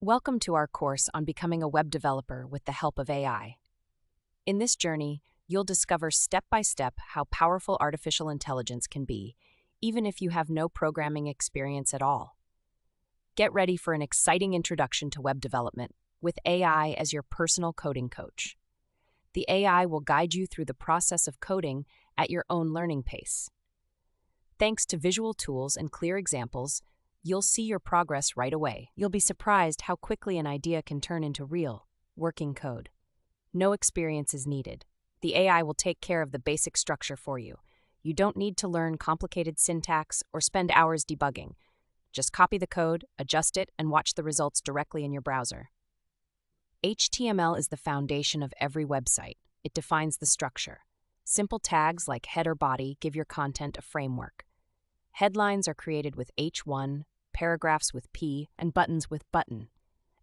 Welcome to our course on becoming a web developer with the help of AI. In this journey, you'll discover step by step how powerful artificial intelligence can be, even if you have no programming experience at all. Get ready for an exciting introduction to web development with AI as your personal coding coach. The AI will guide you through the process of coding at your own learning pace. Thanks to visual tools and clear examples, you'll see your progress right away. You'll be surprised how quickly an idea can turn into real, working code. No experience is needed. The AI will take care of the basic structure for you. You don't need to learn complicated syntax or spend hours debugging. Just copy the code, adjust it, and watch the results directly in your browser. HTML is the foundation of every website. It defines the structure. Simple tags like head or body give your content a framework. Headlines are created with H1, paragraphs with P, and buttons with button.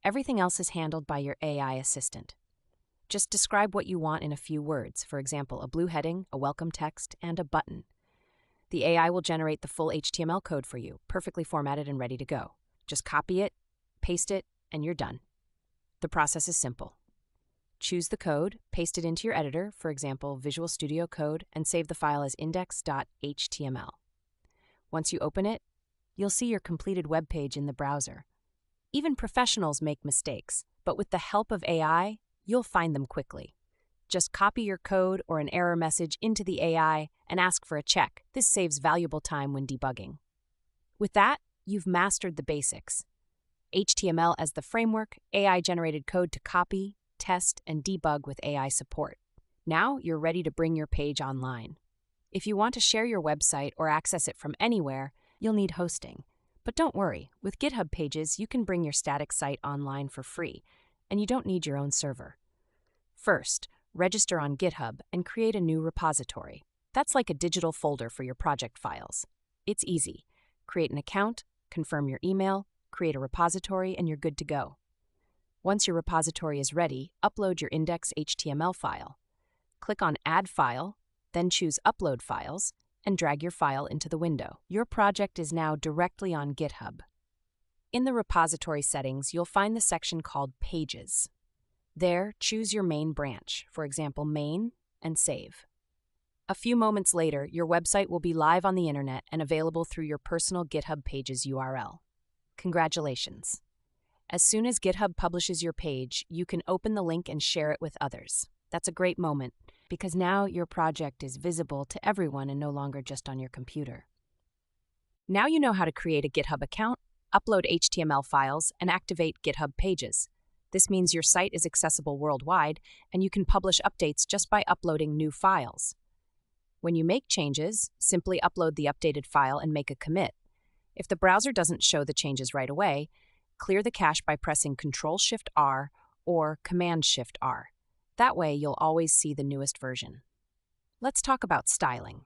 Everything else is handled by your AI assistant. Just describe what you want in a few words, for example, a blue heading, a welcome text, and a button. The AI will generate the full HTML code for you, perfectly formatted and ready to go. Just copy it, paste it, and you're done. The process is simple. Choose the code, paste it into your editor, for example, Visual Studio Code, and save the file as index.html. Once you open it, you'll see your completed web page in the browser. Even professionals make mistakes, but with the help of AI, you'll find them quickly. Just copy your code or an error message into the AI and ask for a check. This saves valuable time when debugging. With that, you've mastered the basics. HTML as the framework, AI-generated code to copy, test, and debug with AI support. Now you're ready to bring your page online. If you want to share your website or access it from anywhere, you'll need hosting. But don't worry, with GitHub Pages, you can bring your static site online for free, and you don't need your own server. First, register on GitHub and create a new repository. That's like a digital folder for your project files. It's easy. Create an account, confirm your email, create a repository, and you're good to go. Once your repository is ready, upload your index.html file. Click on Add File, then choose Upload Files, and drag your file into the window. Your project is now directly on GitHub. In the repository settings, you'll find the section called Pages. There, choose your main branch, for example, main, and save. A few moments later, your website will be live on the internet and available through your personal GitHub Pages URL. Congratulations! As soon as GitHub publishes your page, you can open the link and share it with others. That's a great moment, because now your project is visible to everyone and no longer just on your computer. Now you know how to create a GitHub account, upload HTML files, and activate GitHub Pages. This means your site is accessible worldwide, and you can publish updates just by uploading new files. When you make changes, simply upload the updated file and make a commit. If the browser doesn't show the changes right away, clear the cache by pressing Ctrl-Shift-R or Command-Shift-R. That way, you'll always see the newest version. Let's talk about styling.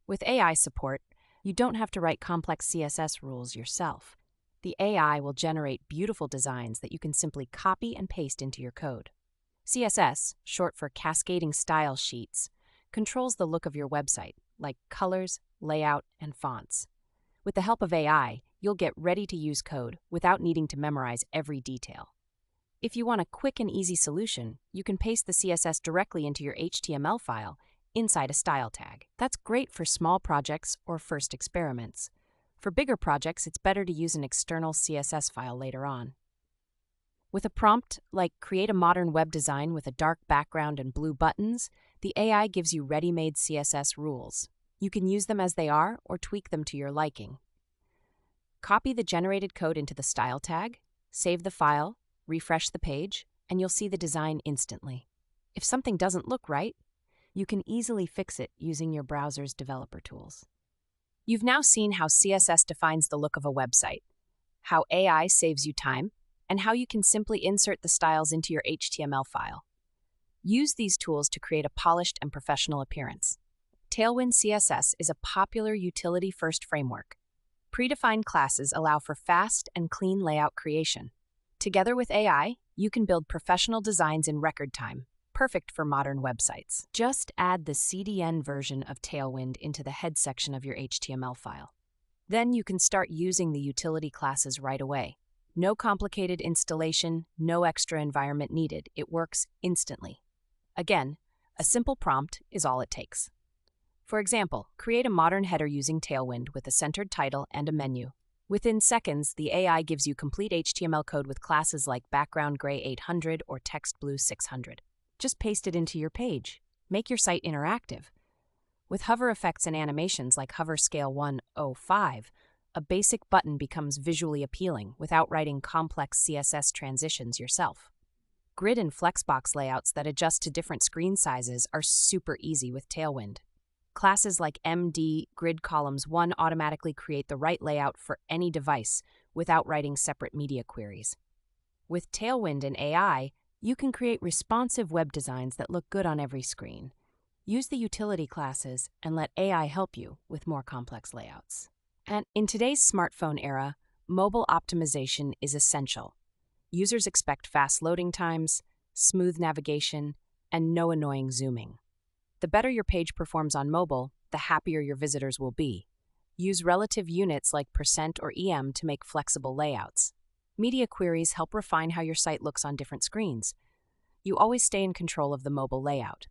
With AI support, you don't have to write complex CSS rules yourself. The AI will generate beautiful designs that you can simply copy and paste into your code. CSS, short for Cascading Style Sheets, controls the look of your website, like colors, layout, and fonts. With the help of AI, you'll get ready-to-use code without needing to memorize every detail. If you want a quick and easy solution, you can paste the CSS directly into your HTML file inside a style tag. That's great for small projects or first experiments. For bigger projects, it's better to use an external CSS file later on. With a prompt like create a modern web design with a dark background and blue buttons, the AI gives you ready-made CSS rules. You can use them as they are or tweak them to your liking. Copy the generated code into the style tag, save the file, refresh the page, and you'll see the design instantly. If something doesn't look right, you can easily fix it using your browser's developer tools. You've now seen how CSS defines the look of a website, how AI saves you time, and how you can simply insert the styles into your HTML file. Use these tools to create a polished and professional appearance. Tailwind CSS is a popular utility-first framework. Predefined classes allow for fast and clean layout creation. Together with AI, you can build professional designs in record time, perfect for modern websites. Just add the CDN version of Tailwind into the head section of your HTML file. Then you can start using the utility classes right away. No complicated installation, no extra environment needed. It works instantly. Again, a simple prompt is all it takes. For example, create a modern header using Tailwind with a centered title and a menu. Within seconds, the AI gives you complete HTML code with classes like background gray 800 or text blue 600. Just paste it into your page. Make your site interactive. With hover effects and animations like hover scale 105, a basic button becomes visually appealing without writing complex CSS transitions yourself. Grid and flexbox layouts that adjust to different screen sizes are super easy with Tailwind. Classes like MD Grid Columns 1 automatically create the right layout for any device without writing separate media queries. With Tailwind and AI, you can create responsive web designs that look good on every screen. Use the utility classes and let AI help you with more complex layouts. And in today's smartphone era, mobile optimization is essential. Users expect fast loading times, smooth navigation, and no annoying zooming. The better your page performs on mobile, the happier your visitors will be. Use relative units like % or EM to make flexible layouts. Media queries help refine how your site looks on different screens. You always stay in control of the mobile layout.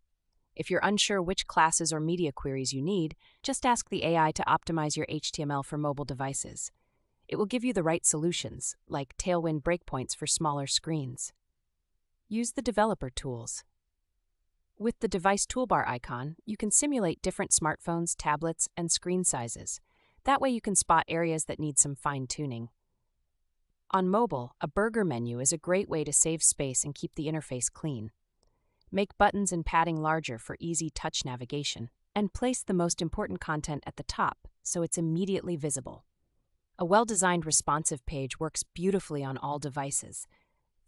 If you're unsure which classes or media queries you need, just ask the AI to optimize your HTML for mobile devices. It will give you the right solutions, like Tailwind breakpoints for smaller screens. Use the developer tools. With the device toolbar icon, you can simulate different smartphones, tablets, and screen sizes. That way you can spot areas that need some fine-tuning. On mobile, a burger menu is a great way to save space and keep the interface clean. Make buttons and padding larger for easy touch navigation, and place the most important content at the top so it's immediately visible. A well-designed responsive page works beautifully on all devices.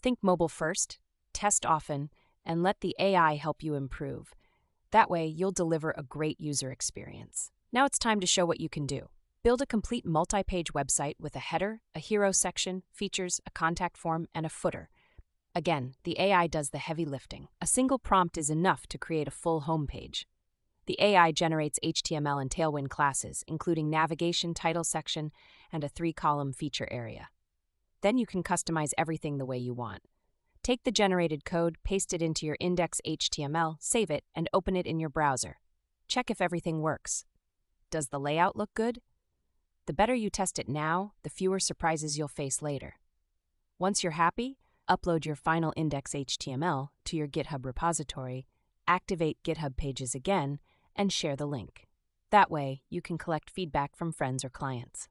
Think mobile first, test often, and let the AI help you improve. That way, you'll deliver a great user experience. Now it's time to show what you can do. Build a complete multi-page website with a header, a hero section, features, a contact form, and a footer. Again, the AI does the heavy lifting. A single prompt is enough to create a full homepage. The AI generates HTML and Tailwind classes, including navigation, title section, and a 3-column feature area. Then you can customize everything the way you want. Take the generated code, paste it into your index.html, save it, and open it in your browser. Check if everything works. Does the layout look good? The better you test it now, the fewer surprises you'll face later. Once you're happy, upload your final index.html to your GitHub repository, activate GitHub Pages again, and share the link. That way, you can collect feedback from friends or clients.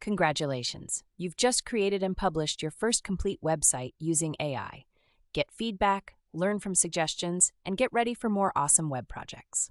Congratulations! You've just created and published your first complete website using AI. Get feedback, learn from suggestions, and get ready for more awesome web projects.